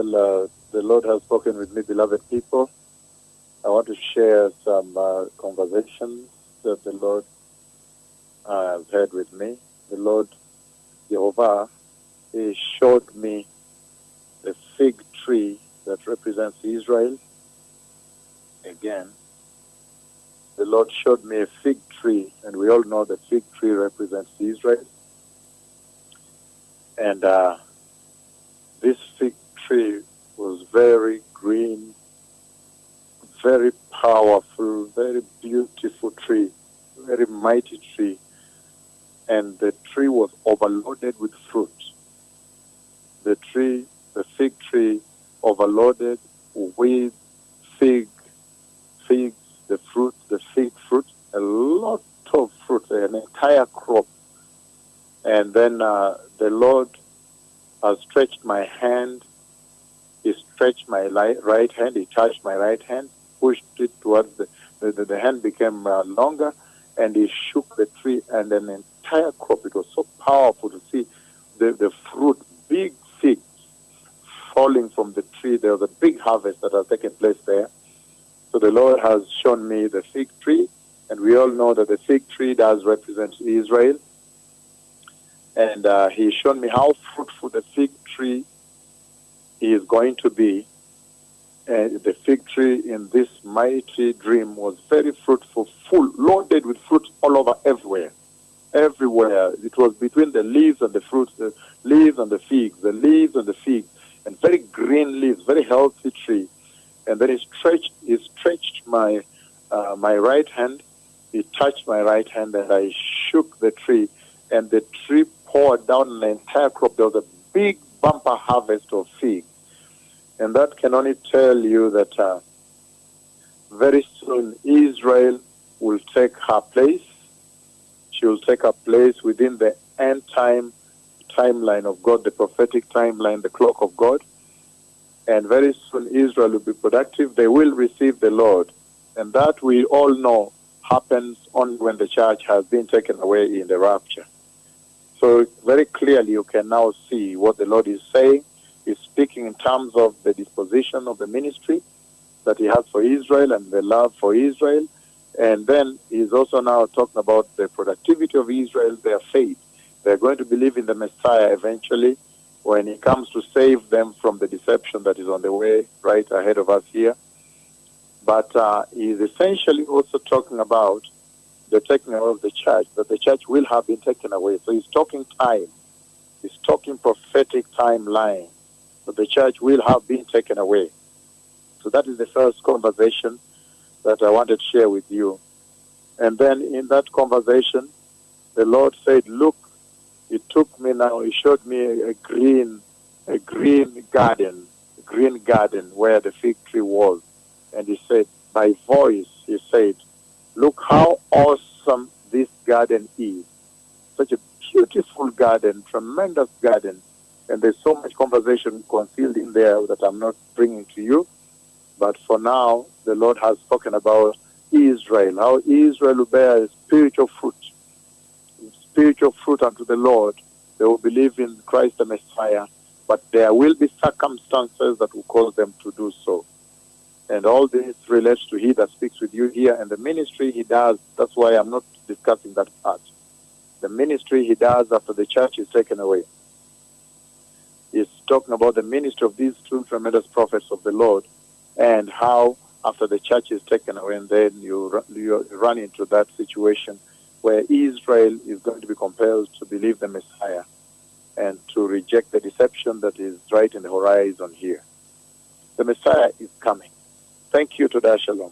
Well, the Lord has spoken with me, beloved people. I want to share some conversations that the Lord has had with me. The Lord Jehovah, He showed me the fig tree that represents Israel. Again, the Lord showed me a fig tree, and we all know the fig tree represents Israel. And this fig tree was very green, very powerful, very beautiful tree, very mighty tree. And the tree was overloaded with fruit. The fig tree, overloaded with figs, the fig fruit, a lot of fruit, an entire crop. And then the Lord has stretched my hand. He stretched my right hand. He touched my right hand, pushed it towards the hand became longer, and he shook the tree, and an entire crop. It was so powerful to see the fruit, big figs falling from the tree. There was a big harvest that has taken place there. So the Lord has shown me the fig tree, and we all know that the fig tree does represent Israel. And He showed me how fruitful the fig tree is going to be. And the fig tree in this mighty dream was very fruitful, full, loaded with fruit all over, everywhere. Everywhere. It was between the leaves and the fruits, the leaves and the figs, the leaves and the figs, and very green leaves, very healthy tree. And then he stretched my my right hand. He touched my right hand, and I shook the tree, and the tree poured down an entire crop. There was a big bumper harvest of figs. And that can only tell you that very soon Israel will take her place. She will take her place within the end timeline of God, the prophetic timeline, the clock of God. And very soon Israel will be productive. They will receive the Lord. And that we all know happens only when the church has been taken away in the rapture. So very clearly you can now see what the Lord is saying. He's speaking in terms of the disposition of the ministry that he has for Israel and the love for Israel. And then he's also now talking about the productivity of Israel, their faith. They're going to believe in the Messiah eventually when he comes to save them from the deception that is on the way right ahead of us here. But he's essentially also talking about the taking away of the church, that the church will have been taken away. So he's talking time. He's talking prophetic timeline. That the church will have been taken away. So that is the first conversation that I wanted to share with you. And then in that conversation, the Lord said, look, He took me now, He showed me a green garden where the fig tree was. And He said, by voice, He said, look how awesome this garden is. Such a beautiful garden, tremendous garden. And there's so much conversation concealed in there that I'm not bringing to you. But for now, the Lord has spoken about Israel, how Israel will bear spiritual fruit unto the Lord. They will believe in Christ the Messiah, but there will be circumstances that will cause them to do so. And all this relates to He that speaks with you here and the ministry He does. That's why I'm not discussing that part. The ministry He does after the church is taken away. He's talking about the ministry of these two tremendous prophets of the Lord and how after the church is taken away, and then you run into that situation where Israel is going to be compelled to believe the Messiah and to reject the deception that is right in the horizon here. The Messiah is coming. Thank you. Toda Shalom.